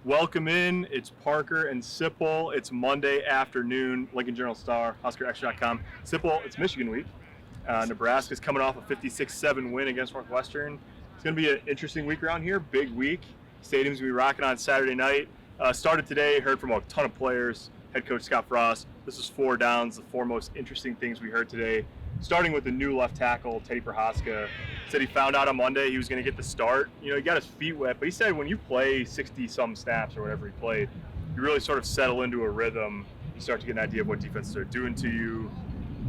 Welcome in. It's Parker and Sipple. It's Monday afternoon. Lincoln Journal-Star, HuskerExtra.com. Sipple, it's Michigan week. Nebraska's coming off a 56-7 win against Northwestern. It's going to be an interesting week around here. Big week. Stadium's going to be rocking on Saturday night. Started today, heard from a ton of players. Head coach Scott Frost. This is 4 downs, the 4 most interesting things we heard today. Starting with the new left tackle, Teddy Prochazka. Said he found out on Monday he was going to get the start. You know, he got his feet wet, but he said when you play 60-some snaps or whatever he played, you really sort of settle into a rhythm. You start to get an idea of what defenses are doing to you.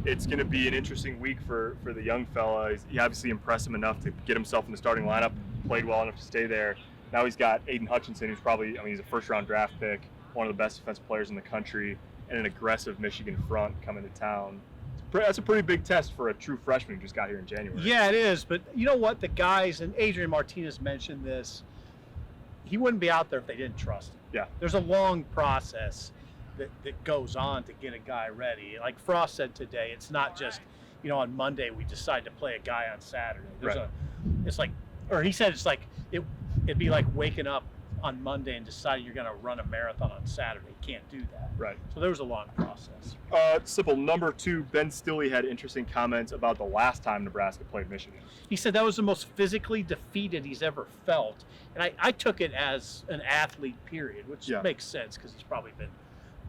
It's going to be an interesting week for the young fella. He obviously impressed him enough to get himself in the starting lineup, played well enough to stay there. Now he's got Aiden Hutchinson, who's probably, he's a first-round draft pick, one of the best defensive players in the country, and an aggressive Michigan front coming to town. That's a pretty big test for a true freshman who just got here in January. Yeah, it is. But you know what? The guys, and Adrian Martinez mentioned this, he wouldn't be out there if they didn't trust him. Yeah. There's a long process that goes on to get a guy ready. Like Frost said today, it's not just, on Monday we decide to play a guy on Saturday. He said it's like, it'd be like waking up on Monday and deciding you're going to run a marathon on Saturday. You can't do that. Right. So there was a long process. Simple. Number 2, Ben Stilley had interesting comments about the last time Nebraska played Michigan. He said that was the most physically defeated he's ever felt. And I took it as an athlete, period, which makes sense because he's probably been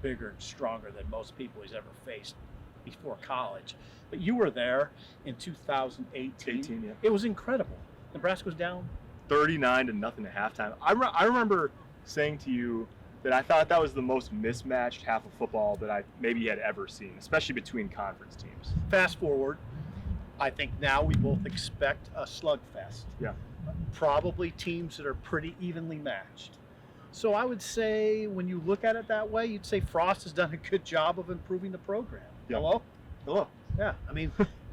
bigger and stronger than most people he's ever faced before college. But you were there in 2018. Yeah. It was incredible. Nebraska was down 39-0 at halftime. I remember saying to you that I thought that was the most mismatched half of football that I maybe had ever seen, especially between conference teams. Fast forward, I think now we both expect a slugfest. Yeah. Probably teams that are pretty evenly matched. So I would say when you look at it that way, you'd say Frost has done a good job of improving the program. Yeah. Hello? Yeah.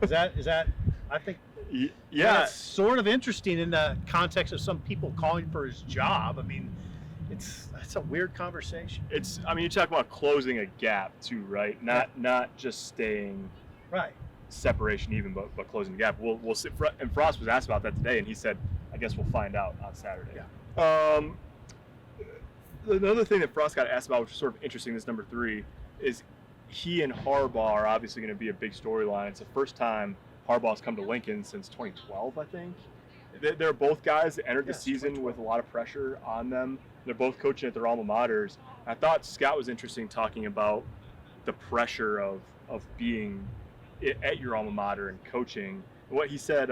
Is that I think yeah, that's sort of interesting in the context of some people calling for his job. It's a weird conversation. You talk about closing a gap too, right? Not just staying right separation even, but closing the gap. We'll see. And Frost was asked about that today, and he said, "I guess we'll find out on Saturday." Yeah. Another thing that Frost got asked about, which is sort of interesting, this number 3, is he and Harbaugh are obviously going to be a big storyline. It's the first time Harbaugh's come to Lincoln since 2012, I think. They're both guys that entered the season with a lot of pressure on them. They're both coaching at their alma maters. I thought Scott was interesting talking about the pressure of being at your alma mater and coaching. What he said,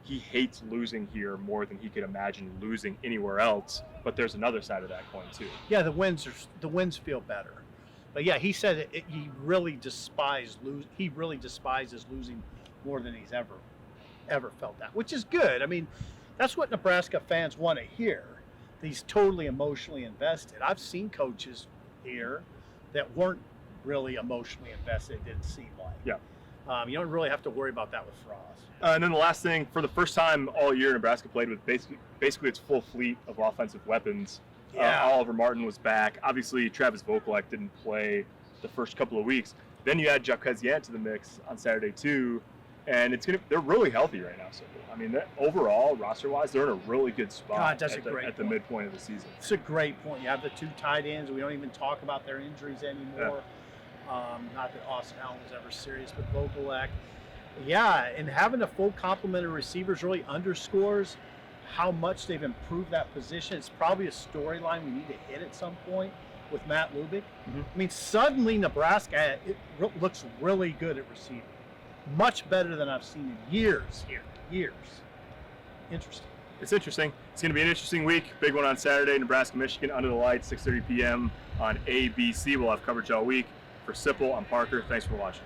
he hates losing here more than he could imagine losing anywhere else. But there's another side of that coin too. Yeah, the wins feel better. But yeah, he said he really despises losing more than he's ever felt that, which is good. That's what Nebraska fans want to hear. He's totally emotionally invested. I've seen coaches here that weren't really emotionally invested. It didn't seem like. Yeah. You don't really have to worry about that with Frost. And then the last thing, for the first time all year, Nebraska played with basically its full fleet of offensive weapons. Yeah. Oliver Martin was back. Obviously, Travis Vokalek didn't play the first couple of weeks. Then you add Jaquez to the mix on Saturday too, and they're really healthy right now. So overall, roster-wise, they're in a really good spot at the midpoint of the season. It's a great point. You have the 2 tight ends. We don't even talk about their injuries anymore. Yeah. Not that Austin Allen was ever serious, but Vokalek. Yeah, and having a full complement of receivers really underscores how much they've improved that position. It's probably a storyline we need to hit at some point with Matt Lubick. Mm-hmm. Suddenly Nebraska looks really good at receiving. Much better than I've seen in years. Interesting. It's interesting. It's going to be an interesting week. Big one on Saturday, Nebraska, Michigan, under the lights, 6:30 p.m. on ABC. We'll have coverage all week. For Sipple, I'm Parker. Thanks for watching.